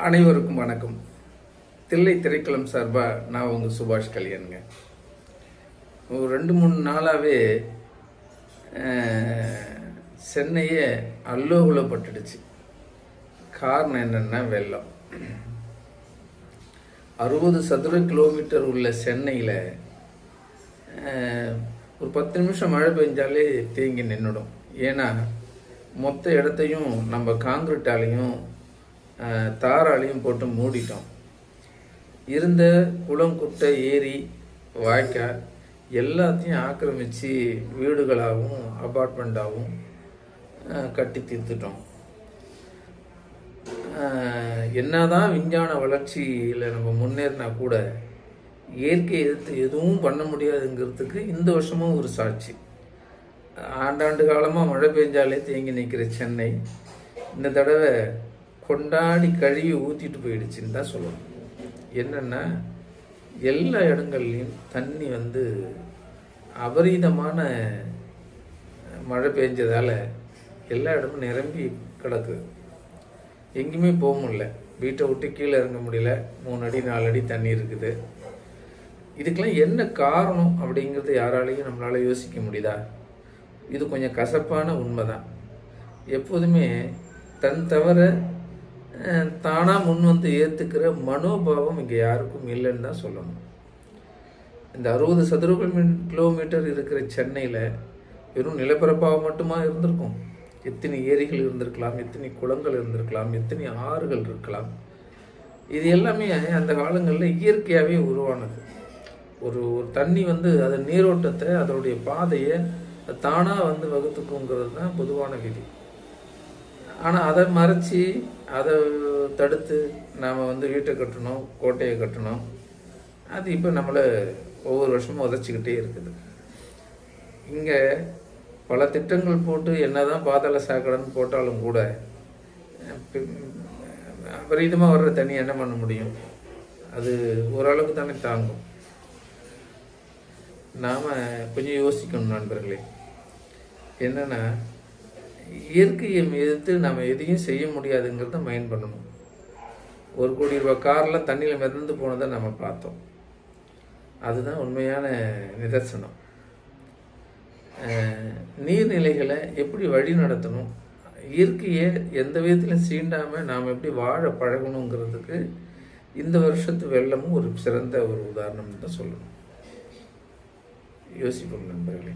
அனைவருக்கும் வணக்கம். தில்லை திரைக்களம் சார்பா நான் உங்க சுபாஷ் கல்யாணுங்க. ஒரு 2-3 நாளாவே சென்னையே அல்லோகுலப்பட்டுடுச்சு. காரணம் என்னன்னா வெள்ளம். 60 சதுர கிலோமீட்டர் உள்ள சென்னையில் ஒரு 10 நிமிஷம் மழை பெஞ்சாலே தேங்கி நின்றுடும். ஏன்னா மொத்த இடத்தையும் நம்ம காங்கிரீட்டாலையும் தாராலையும் போட்டு மூடிட்டோம். இருந்த குளம், குட்டை, ஏரி, வாய்க்கால் எல்லாத்தையும் ஆக்கிரமித்து வீடுகளாகவும் அபார்ட்மெண்ட்டாகவும் கட்டி தீர்த்துட்டோம். என்னதான் விஞ்ஞான வளர்ச்சியில் நம்ம முன்னேறினா கூட இயற்கை எதிர்த்து எதுவும் பண்ண முடியாதுங்கிறதுக்கு இந்த வருஷமும் ஒரு சாட்சி. ஆண்டாண்டு காலமாக மழை பெஞ்சாலே தேங்கி நிற்கிற சென்னை இந்த தடவை கொண்டாடி கழுவி ஊற்றிட்டு போயிடுச்சுன்னு தான் சொல்லணும். என்னென்னா எல்லா இடங்கள்லையும் தண்ணி அபரீதமான மழை பெஞ்சதால் எல்லா இடமும் நிரம்பி கிடக்குது. எங்கேயுமே போக முடியல. வீட்டை விட்டு கீழே இறங்க முடியல. 3 அடி 4 அடி தண்ணி இருக்குது. இதுக்கெல்லாம் என்ன காரணம் அப்படிங்கிறது யாராலையும் நம்மளால் யோசிக்க முடியுதா? இது கொஞ்சம் கசப்பான உண்மை தான். எப்போதுமே தன் தவிர தானாக முன் ஏற்றுக்கிற மனோபாவம் இங்கே யாருக்கும் இல்லைன்னு தான் சொல்லணும். இந்த 60 சதுர கிலோமீட்டர் இருக்கிற சென்னையில் வெறும் நிலப்பரப்பாக மட்டுமா இருந்திருக்கும்? எத்தனை ஏரிகள் இருந்திருக்கலாம், எத்தனை குளங்கள் இருந்திருக்கலாம், எத்தனை ஆறுகள் இருக்கலாம். இது எல்லாமே அந்த காலங்களில் இயற்கையாகவே உருவானது. ஒரு தண்ணி அதன் நீரோட்டத்தை, அதனுடைய பாதையை தானாக வகுத்துக்குங்கிறது தான் பொதுவான விதி. ஆனால் அதை மறைச்சி அதை தடுத்து நாம் வீட்டை கட்டணும், கோட்டையை கட்டணும். அது இப்போ நம்மளை ஒவ்வொரு வருஷமும் உதச்சிக்கிட்டே இருக்குது. இங்கே பல திட்டங்கள் போட்டு என்னதான் பாதாள சாக்கடைன்னு போட்டாலும் கூட விபரீதமாக வர்ற தண்ணி என்ன பண்ண முடியும்? அது ஓரளவுக்கு தானே தாங்கும். நாம் கொஞ்சம் யோசிக்கணும் நண்பர்களே. என்னென்னா இயற்கையை எதிர்த்து நம்ம எதையும் செய்ய முடியாதுங்கிறத மைண்ட் பண்ணணும். 1 கோடி ரூபாய் காரில் தண்ணியில் மிதந்து போனதை நம்ம பார்த்தோம். அதுதான் உண்மையான நிதர்சனம். நீர்நிலைகளை எப்படி வழி நடத்தணும், இயற்கையை எந்த விதத்திலும் சீண்டாமல் நாம் எப்படி வாழ பழகணுங்கிறதுக்கு இந்த வருஷத்து வெள்ளமும் ஒரு சிறந்த ஒரு உதாரணம் தான் சொல்லணும். யோசிப்போம் நண்பர்களே.